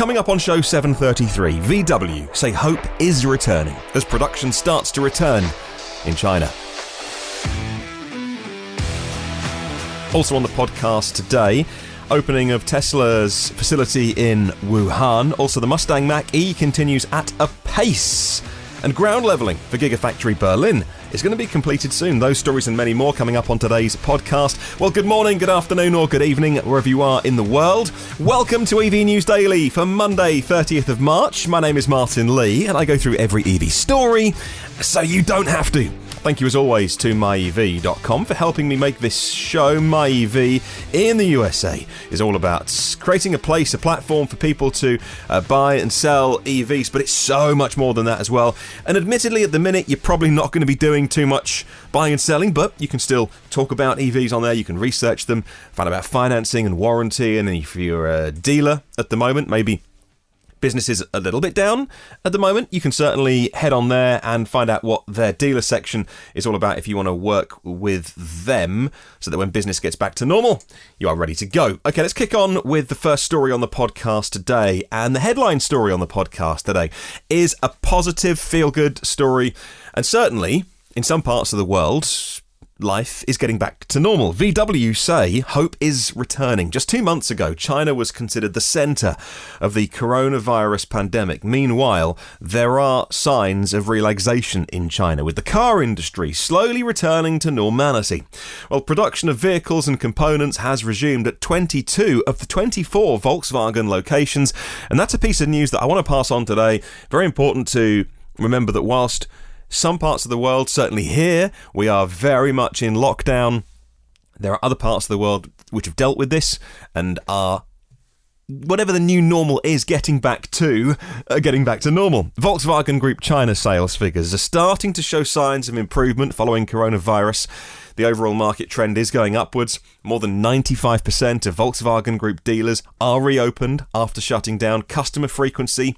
Coming up on show 733, VW say hope is returning as production starts to return in China. Also on the podcast today, opening of Tesla's facility in Wuhan. Also, the Mustang Mach-E continues at a pace. And ground levelling for Gigafactory Berlin is going to be completed soon. Those stories and many more coming up on today's podcast. Well, good morning, good afternoon or good evening, wherever you are in the world. Welcome to EV News Daily for Monday, 30th of March. My name is Martyn Lee, and I go through every EV story so you don't have to. Thank you as always to myev.com for helping me make this show. MyEV in the USA is all about creating a platform for people to buy and sell EVs, but it's so much more than that as well. And admittedly, at the minute, you're probably not going to be doing too much buying and selling, but you can still talk about EVs on there. You can research them, find out about financing and warranty, and if you're a dealer at the moment, maybe business is a little bit down at the moment, you can certainly head on there and find out what their dealer section is all about if you want to work with them so that when business gets back to normal, you are ready to go. Okay, let's kick on with the first story on the podcast today. And the headline story on the podcast today is a positive, feel-good story. And certainly, in some parts of the world, life is getting back to normal. VW say hope is returning. Just 2 months ago, China was considered the centre of the coronavirus pandemic. Meanwhile, there are signs of relaxation in China, with the car industry slowly returning to normality. Well, production of vehicles and components has resumed at 22 of the 24 Volkswagen locations, and that's a piece of news that I want to pass on today. Very important to remember that whilst some parts of the world, certainly here, we are very much in lockdown, there are other parts of the world which have dealt with this and are, whatever the new normal is, getting back to normal. Volkswagen Group China sales figures are starting to show signs of improvement following coronavirus. The overall market trend is going upwards. More than 95% of Volkswagen Group dealers are reopened after shutting down. Customer frequency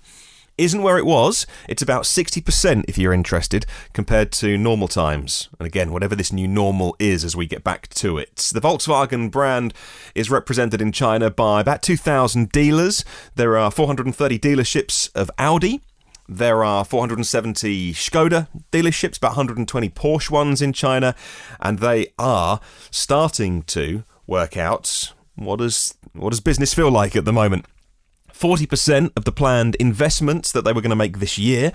isn't where it was. It's about 60% if you're interested, compared to normal times. And again, whatever this new normal is as we get back to it. The Volkswagen brand is represented in China by about 2,000 dealers. There are 430 dealerships of Audi. There are 470 Skoda dealerships, about 120 Porsche ones in China. And they are starting to work out what does business feel like at the moment. 40% of the planned investments that they were going to make this year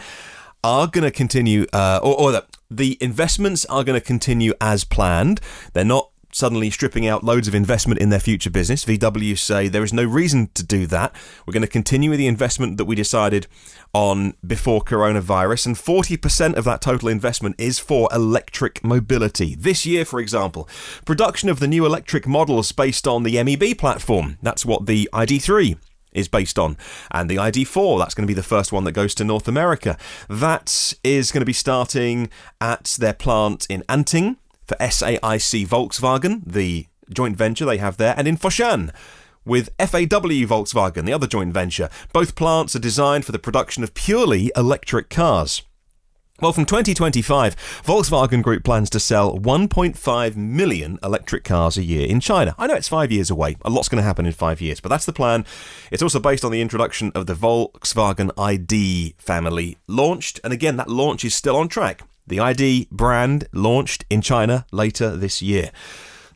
are going to continue, the investments are going to continue as planned. They're not suddenly stripping out loads of investment in their future business. VW say there is no reason to do that. We're going to continue with the investment that we decided on before coronavirus, and 40% of that total investment is for electric mobility. This year, for example, production of the new electric models based on the MEB platform. That's what the ID3 is based on. And the ID4, that's going to be the first one that goes to North America. That is going to be starting at their plant in Anting for SAIC Volkswagen, the joint venture they have there, and in Foshan with FAW Volkswagen, the other joint venture. Both plants are designed for the production of purely electric cars. Well, from 2025, Volkswagen Group plans to sell 1.5 million electric cars a year in China. I know it's 5 years away. A lot's going to happen in 5 years, but that's the plan. It's also based on the introduction of the Volkswagen ID family launched. And again, that launch is still on track. The ID brand launched in China later this year.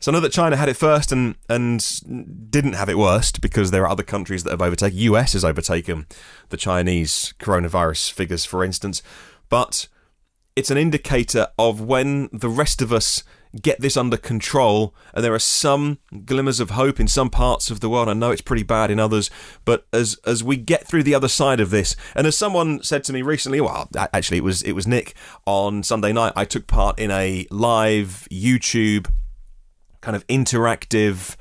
So I know that China had it first and didn't have it worst, because there are other countries that have overtaken. US has overtaken the Chinese coronavirus figures, for instance. But it's an indicator of when the rest of us get this under control, and there are some glimmers of hope in some parts of the world. I know it's pretty bad in others, but as we get through the other side of this, and as someone said to me recently, well, actually it was Nick, on Sunday night, I took part in a live YouTube kind of interactive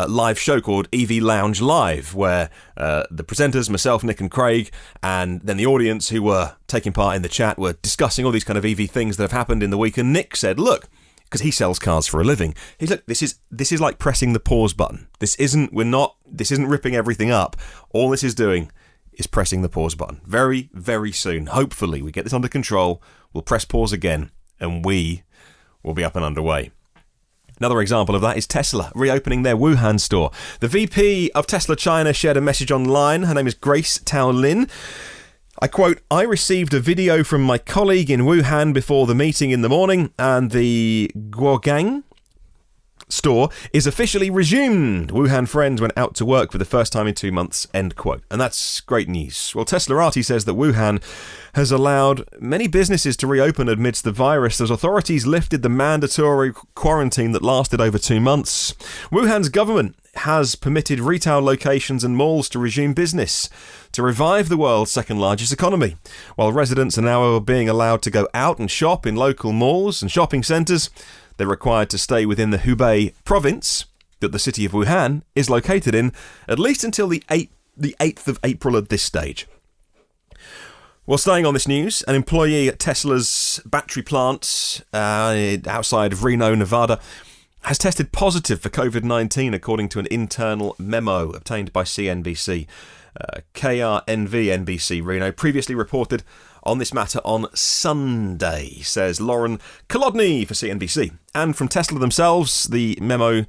live show called EV Lounge Live, where the presenters, myself, Nick and Craig, and then the audience who were taking part in the chat were discussing all these kind of EV things that have happened in the week. And Nick said, look, because he sells cars for a living, he's like, this is like pressing the pause button. This isn't ripping everything up. All this is doing is pressing the pause button. Very, very soon, hopefully, we get this under control, we'll press pause again, and we will be up and underway. Another example of that is Tesla reopening their Wuhan store. The VP of Tesla China shared a message online. Her name is Grace Tao Lin. I quote, "I received a video from my colleague in Wuhan before the meeting in the morning, and the Guogang store is officially resumed. Wuhan friends went out to work for the first time in 2 months," end quote. And that's great news. Well, Teslarati says that Wuhan has allowed many businesses to reopen amidst the virus as authorities lifted the mandatory quarantine that lasted over 2 months. Wuhan's government has permitted retail locations and malls to resume business to revive the world's second largest economy. While residents are now being allowed to go out and shop in local malls and shopping centres, they're required to stay within the Hubei province that the city of Wuhan is located in, at least until the 8th of April at this stage. Well, staying on this news, an employee at Tesla's battery plant outside of Reno, Nevada, has tested positive for COVID-19, according to an internal memo obtained by CNBC. KRNV-NBC Reno previously reported on this matter on Sunday, says Lauren Kolodny for CNBC. And from Tesla themselves, the memo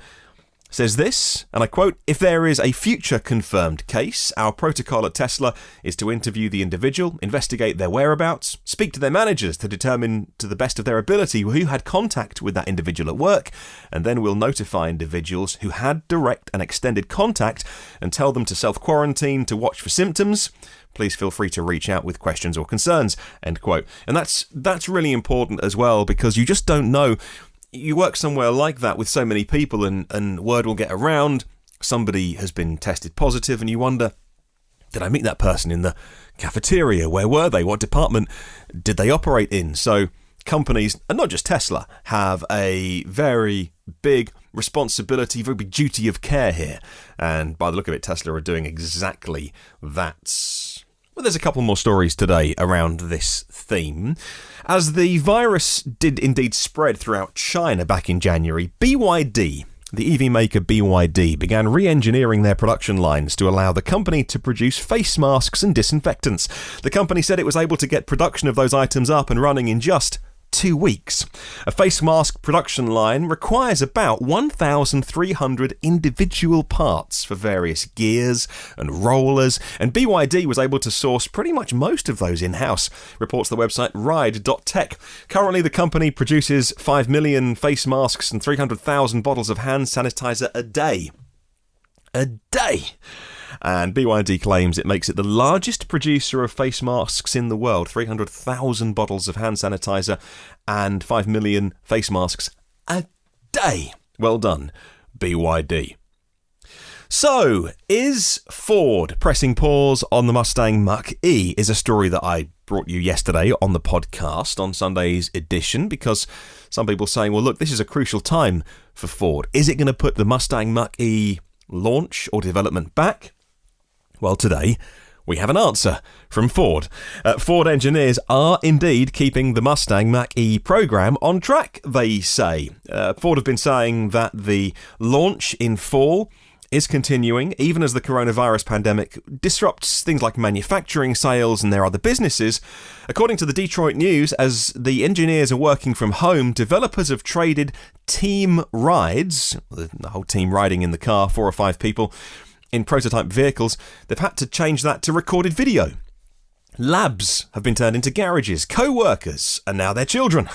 says this, and I quote, "If there is a future confirmed case, our protocol at Tesla is to interview the individual, investigate their whereabouts, speak to their managers to determine to the best of their ability who had contact with that individual at work, and then we'll notify individuals who had direct and extended contact and tell them to self-quarantine to watch for symptoms. Please feel free to reach out with questions or concerns," end quote. And that's really important as well, because you just don't know. You work somewhere like that with so many people and word will get around. Somebody has been tested positive and you wonder, did I meet that person in the cafeteria? Where were they? What department did they operate in? So companies, and not just Tesla, have a very big responsibility, very big duty of care here. And by the look of it, Tesla are doing exactly that. Well, there's a couple more stories today around this theme. As the virus did indeed spread throughout China back in January, BYD, the EV maker BYD, began re-engineering their production lines to allow the company to produce face masks and disinfectants. The company said it was able to get production of those items up and running in just 2 weeks. A face mask production line requires about 1,300 individual parts for various gears and rollers, and BYD was able to source pretty much most of those in-house, reports the website ride.tech. Currently, the company produces 5 million face masks and 300,000 bottles of hand sanitizer a day. A day! And BYD claims it makes it the largest producer of face masks in the world, 300,000 bottles of hand sanitizer and 5 million face masks a day. Well done, BYD. So, is Ford pressing pause on the Mustang Mach-E? Is a story that I brought you yesterday on the podcast, on Sunday's edition, because some people saying, well, look, this is a crucial time for Ford. Is it going to put the Mustang Mach-E launch or development back? Well, today we have an answer from Ford. Ford engineers are indeed keeping the Mustang Mach-E program on track, they say. Ford have been saying that the launch in fall is continuing, even as the coronavirus pandemic disrupts things like manufacturing, sales, and their other businesses. According to the Detroit News, as the engineers are working from home, developers have traded team rides, the whole team riding in the car, 4 or 5 people, in prototype vehicles. They've had to change that to recorded video. Labs have been turned into garages. Co-workers are now their children.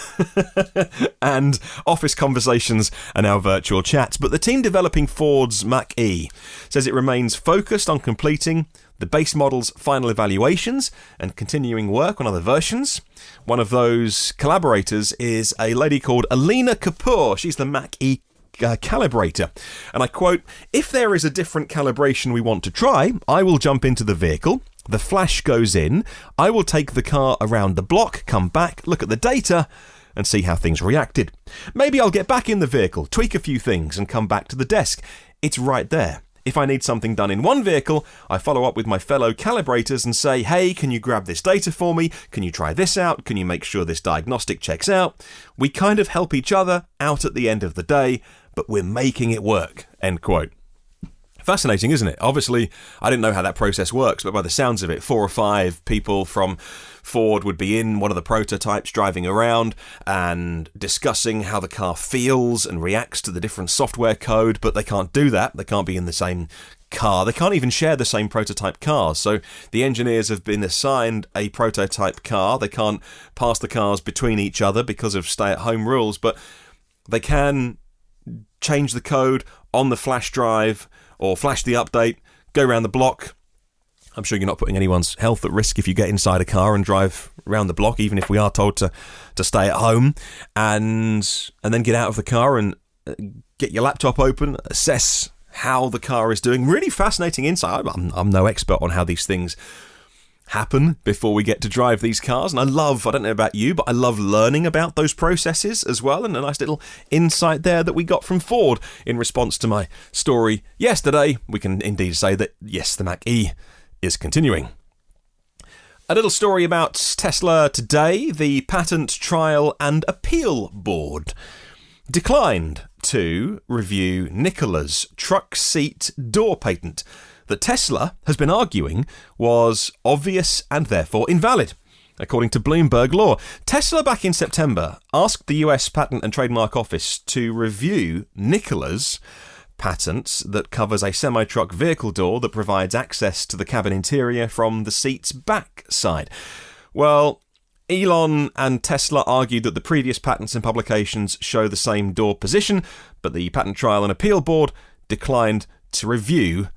And office conversations are now virtual chats. But the team developing Ford's Mach-E says it remains focused on completing the base model's final evaluations and continuing work on other versions. One of those collaborators is a lady called Alina Kapoor. She's the Mach-E calibrator. And I quote, "If there is a different calibration we want to try, I will jump into the vehicle. The flash goes in. I will take the car around the block, come back, look at the data, and see how things reacted. Maybe I'll get back in the vehicle, tweak a few things, and come back to the desk. It's right there. If I need something done in one vehicle, I follow up with my fellow calibrators and say, hey, can you grab this data for me? Can you try this out? Can you make sure this diagnostic checks out? We kind of help each other out at the end of the day, but we're making it work," end quote. Fascinating, isn't it? Obviously, I didn't know how that process works, but by the sounds of it, 4 or 5 people from Ford would be in one of the prototypes driving around and discussing how the car feels and reacts to the different software code, but they can't do that. They can't be in the same car. They can't even share the same prototype cars. So the engineers have been assigned a prototype car. They can't pass the cars between each other because of stay-at-home rules, but they can change the code on the flash drive or flash the update, go around the block. I'm sure you're not putting anyone's health at risk if you get inside a car and drive around the block, even if we are told to stay at home, and then get out of the car and get your laptop open, assess how the car is doing. Really fascinating insight. I'm no expert on how these things happen before we get to drive these cars, and I don't know about you, but I love learning about those processes as well, and a nice little insight there that we got from Ford in response to my story yesterday. We can indeed say that, yes, the Mach-E is continuing. A little story about Tesla today. The Patent Trial and Appeal Board declined to review Nikola's truck seat door patent that Tesla has been arguing was obvious and therefore invalid. According to Bloomberg Law, Tesla back in September asked the US Patent and Trademark Office to review Nikola's patents that covers a semi-truck vehicle door that provides access to the cabin interior from the seat's back side. Well, Elon and Tesla argued that the previous patents and publications show the same door position, but the Patent Trial and Appeal Board declined to review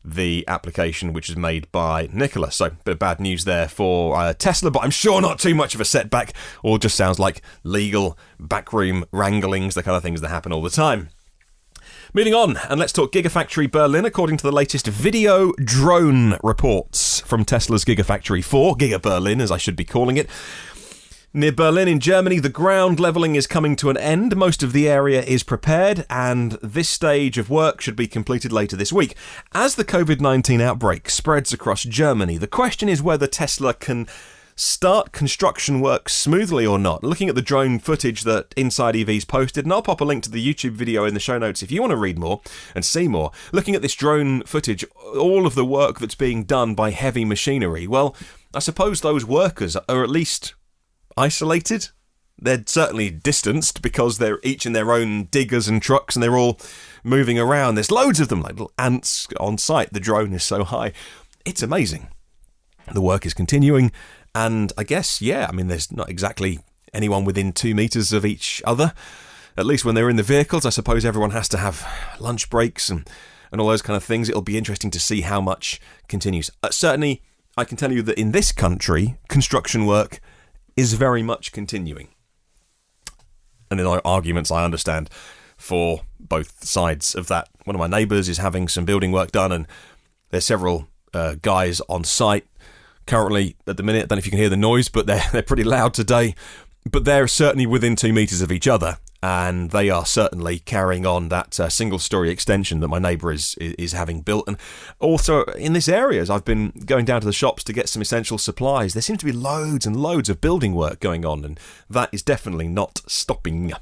the application which is made by Nikola. So, a bit of bad news there for Tesla, but I'm sure not too much of a setback, or just sounds like legal backroom wranglings, the kind of things that happen all the time. Moving on, and let's talk Gigafactory Berlin. According to the latest video drone reports from Tesla's Gigafactory 4, Giga Berlin as I should be calling it, near Berlin in Germany, the ground levelling is coming to an end. Most of the area is prepared, and this stage of work should be completed later this week. As the COVID-19 outbreak spreads across Germany, the question is whether Tesla can start construction work smoothly or not. Looking at the drone footage that Inside EV's posted, and I'll pop a link to the YouTube video in the show notes if you want to read more and see more. Looking at this drone footage, all of the work that's being done by heavy machinery, well, I suppose those workers are at least isolated. They're certainly distanced because they're each in their own diggers and trucks and they're all moving around. There's loads of them, like little ants on site. The drone is so high. It's amazing. The work is continuing, and I guess, there's not exactly anyone within 2 meters of each other. At least when they're in the vehicles, I suppose everyone has to have lunch breaks and all those kind of things. It'll be interesting to see how much continues. Certainly, I can tell you that in this country, construction work is very much continuing. And there are arguments, I understand, for both sides of that. One of my neighbours is having some building work done, and there's several guys on site currently at the minute. I don't know if you can hear the noise, but they're pretty loud today. But they're certainly within 2 meters of each other, and they are certainly carrying on that single-story extension that my neighbour is having built. And also in this area, as I've been going down to the shops to get some essential supplies, there seems to be loads and loads of building work going on, and that is definitely not stopping.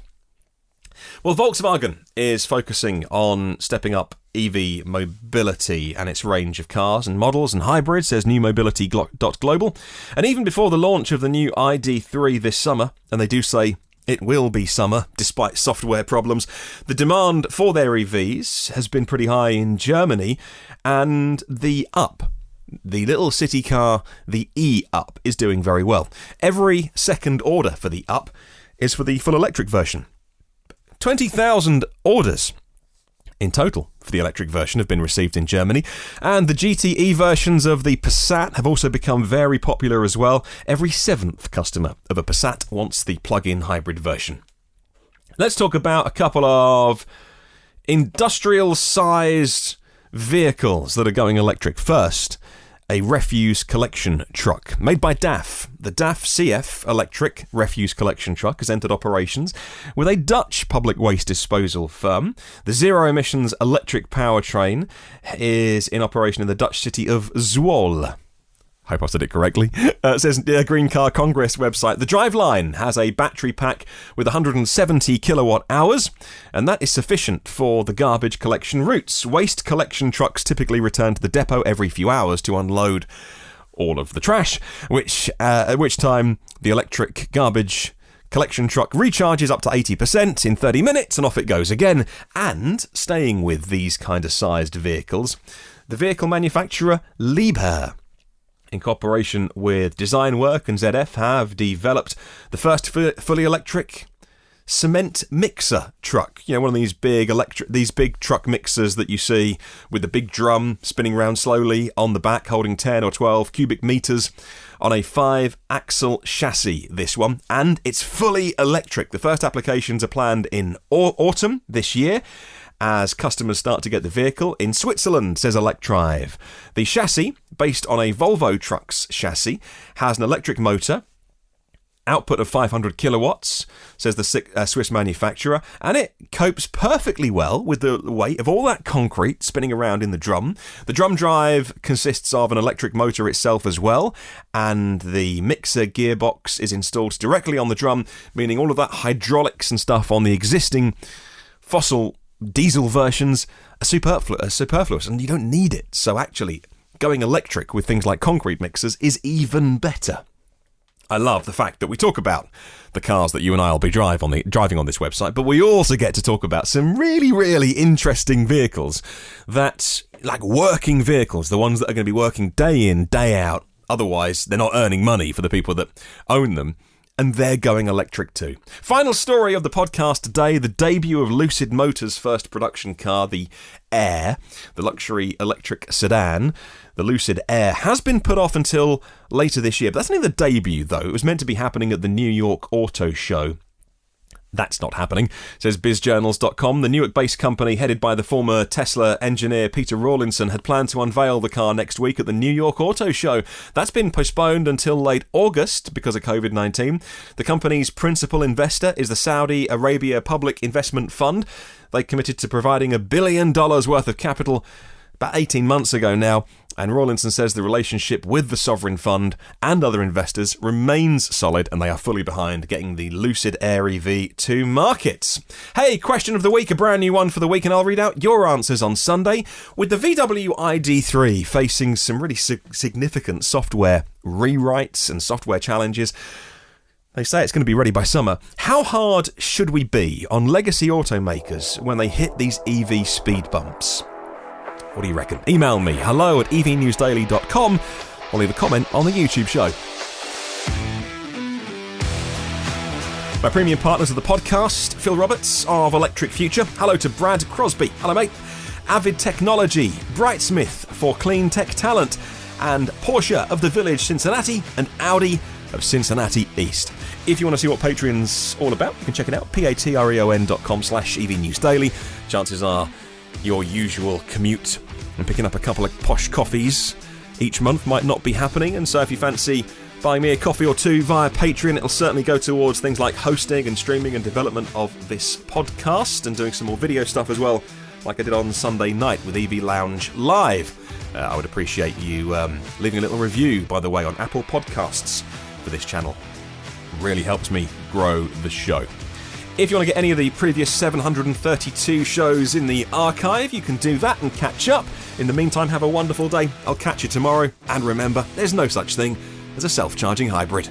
Well, Volkswagen is focusing on stepping up EV mobility and its range of cars and models and hybrids, says newmobility.global. And even before the launch of the new ID3 this summer, and they do say it will be summer despite software problems, the demand for their EVs has been pretty high in Germany, and the Up, the little city car, the E-Up, is doing very well. Every second order for the Up is for the full electric version. 20,000 orders in total for the electric version have been received in Germany, and the GTE versions of the Passat have also become very popular as well. Every 7th customer of a Passat wants the plug-in hybrid version. Let's talk about a couple of industrial-sized vehicles that are going electric. First, a refuse collection truck made by DAF. The DAF CF electric refuse collection truck has entered operations with a Dutch public waste disposal firm. The zero-emissions electric powertrain is in operation in the Dutch city of Zwolle. Hope I said it correctly. It says Green Car Congress website. The driveline has a battery pack with 170 kilowatt hours, and that is sufficient for the garbage collection routes. Waste collection trucks typically return to the depot every few hours to unload all of the trash, at which time the electric garbage collection truck recharges up to 80% in 30 minutes, and off it goes again. And staying with these kind of sized vehicles, the vehicle manufacturer Liebherr, in cooperation with Design Work and ZF, have developed the first fully electric cement mixer truck. You know, one of these big truck mixers that you see with the big drum spinning around slowly on the back, holding 10 or 12 cubic meters on a 5-axle chassis, this one. And it's fully electric. The first applications are planned in autumn this year, as customers start to get the vehicle in Switzerland, says Electrive. The chassis, based on a Volvo Trucks chassis, has an electric motor, output of 500 kilowatts, says the Swiss manufacturer, and it copes perfectly well with the weight of all that concrete spinning around in the drum. The drum drive consists of an electric motor itself as well, and the mixer gearbox is installed directly on the drum, meaning all of that hydraulics and stuff on the existing fossil diesel versions are superfluous, and you don't need it. So actually, going electric with things like concrete mixers is even better. I love the fact that we talk about the cars that you and I will be driving on this website, but we also get to talk about some really, really interesting vehicles that, like working vehicles, the ones that are going to be working day in, day out. Otherwise, they're not earning money for the people that own them. And they're going electric too. Final story of the podcast today, the debut of Lucid Motors' first production car, the Air, the luxury electric sedan. The Lucid Air has been put off until later this year, but that's only the debut though. It was meant to be happening at the New York Auto Show. That's not happening, says bizjournals.com. The Newark-based company, headed by the former Tesla engineer Peter Rawlinson, had planned to unveil the car next week at the New York Auto Show. That's been postponed until late August because of COVID-19. The company's principal investor is the Saudi Arabia Public Investment Fund. They committed to providing $1 billion worth of capital about 18 months ago now, and Rawlinson says the relationship with the sovereign fund and other investors remains solid, and they are fully behind getting the Lucid Air EV to market. Hey, question of the week, a brand new one for the week, and I'll read out your answers on Sunday. With the VW ID3 facing some really significant software rewrites and software challenges, they say it's going to be ready by summer. How hard should we be on legacy automakers when they hit these EV speed bumps? What do you reckon? Email me, hello@evnewsdaily.com, or leave a comment on the YouTube show. My premium partners of the podcast, Phil Roberts of Electric Future. Hello to Brad Crosby. Hello, mate. Avid Technology, Brightsmith for clean tech talent, and Porsche of the Village Cincinnati, and Audi of Cincinnati East. If you want to see what Patreon's all about, you can check it out, patreon.com/evnewsdaily. Chances are your usual commute and picking up a couple of posh coffees each month might not be happening, and so if you fancy buying me a coffee or two via Patreon, it'll certainly go towards things like hosting and streaming and development of this podcast, and doing some more video stuff as well, like I did on Sunday night with EV Lounge Live. I would appreciate you leaving a little review, by the way, on Apple Podcasts for this channel. It really helps me grow the show. If you want to get any of the previous 732 shows in the archive, you can do that and catch up. In the meantime, have a wonderful day. I'll catch you tomorrow. And remember, there's no such thing as a self-charging hybrid.